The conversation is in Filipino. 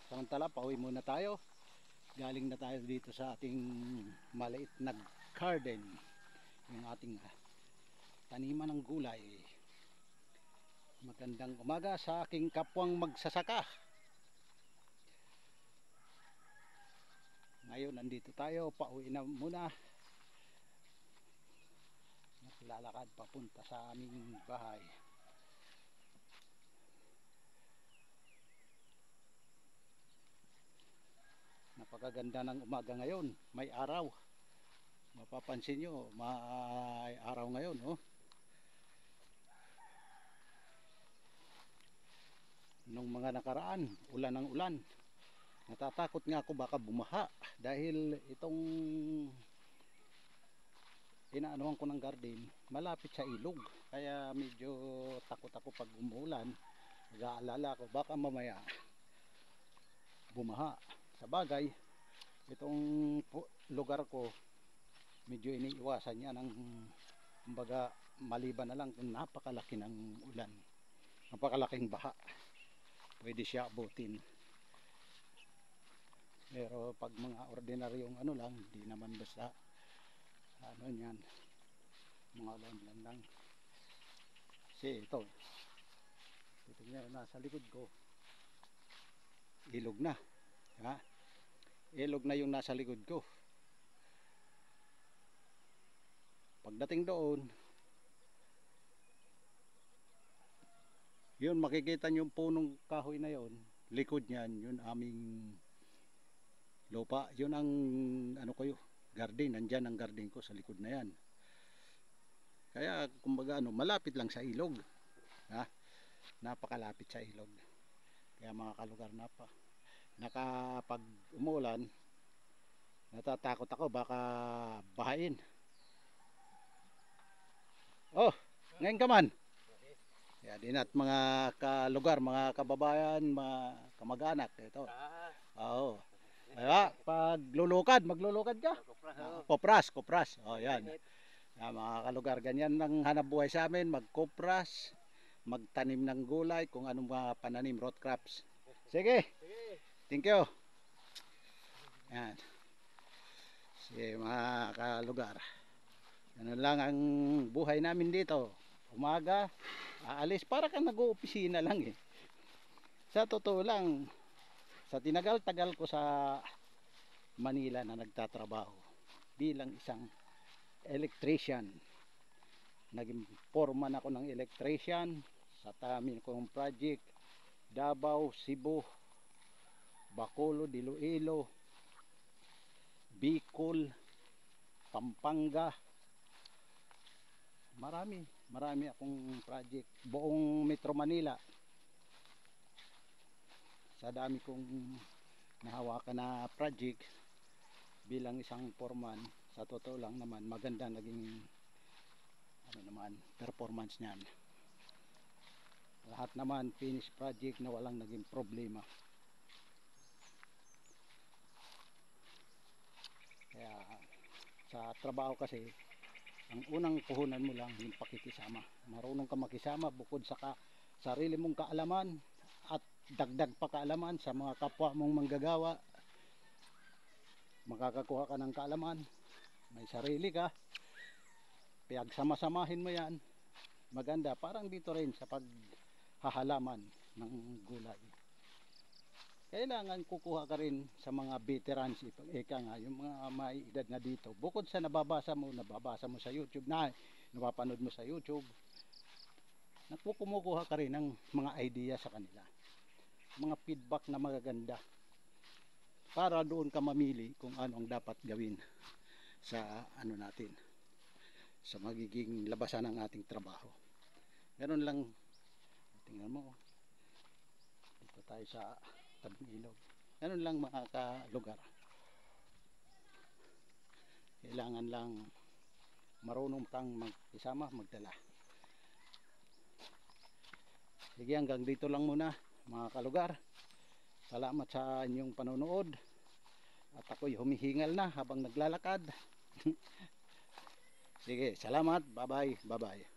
Samantala, pauwi muna tayo. Galing na tayo dito sa ating maliit na garden. Yung ating taniman ng gulay. Magandang umaga sa aking kapwang magsasaka. Ngayon nandito tayo, pauwi na muna. Lalakad papunta sa aming bahay. Napakaganda ng umaga ngayon, may araw. Mapapansin nyo, may araw ngayon, oh. Nung mga nakaraan, ulan ng ulan. Natatakot nga ako baka bumaha dahil itong inaanuhan ko ng garden malapit sa ilog, kaya medyo takot ako pag umuulan. Nag-aalala ko baka mamaya bumaha. Sa bagay, itong lugar ko medyo iniiwasan niya ng kumbaga, maliban na lang kung napakalaki ng ulan, napakalaking baha, pwede siya abutin. Pero pag mga ordinaryong ano lang, hindi naman basta ano yan, mga ulan lang. Kasi ito nyo, nasa likod ko ilog na, ha? Ilog na yung nasa likod ko. Pagdating doon, yun makikita nyo yung punong kahoy na yun, likod nyan, yun aming lupa. Yun ang ano ko yun, garden. Nandyan ang garden ko sa likod na yan. Kaya kumbaga ano, malapit lang sa ilog, ha? Napakalapit sa ilog. Kaya mga kalugar na pa, nakapag umulan, natatakot ako baka bahain. Oh, ngayon ka man. Kaya din at mga kalugar, mga kababayan, mga kamag-anak ito. Oo. Kaya pag lulukad, maglulukad ka. Kopras. Oh, yan. Mga kalugar, ganyan ang hanap buhay sa amin, magkopras, magtanim ng gulay, kung anong mga pananim, root crops. Sige. Thank you. Yan. Sige mga kalugar. Ganun lang ang buhay namin dito. Umaga, aalis, para kang nag-oopisina lang eh. Sa totoo lang, sa tinagal-tagal ko sa Manila na nagtatrabaho bilang isang electrician, naging foreman ako ng electrician sa tamin kong project, Davao, Cebu, Bacolod, Iloilo, Bicol, Pampanga. Marami akong project, buong Metro Manila. Sa dami kong nahawakan na project bilang isang foreman, sa totoo lang naman maganda naging ano naman performance niyan. Lahat naman finished project na walang naging problema. Kaya sa trabaho kasi, ang unang puhunan mo lang yung pakikisama. Marunong ka makisama bukod sa sarili mong kaalaman at dagdag pa kaalaman sa mga kapwa mong manggagawa. Makakakuha ka ng kaalaman, may sarili ka, piyagsama-samahin mo yan, maganda. Parang dito rin sa paghahalaman ng gulay, kailangan kukuha ka rin sa mga veterans, ika nga, yung mga may edad na dito. Bukod sa nababasa mo sa YouTube, napapanood mo sa YouTube, kumukuha ka rin ng mga idea sa kanila, mga feedback na magaganda, para doon ka mamili kung ano ang dapat gawin sa ano natin, sa magiging labasan ng ating trabaho. Ganun lang. Tingnan mo, dito tayo sa tabing ilog. Ganun lang mga kalugar. Kailangan lang marunong kang magkisama, magdala. Sige, hanggang dito lang muna mga kalugar. Salamat sa inyong panonood. At ako'y humihingal na habang naglalakad. Sige, salamat. Bye bye.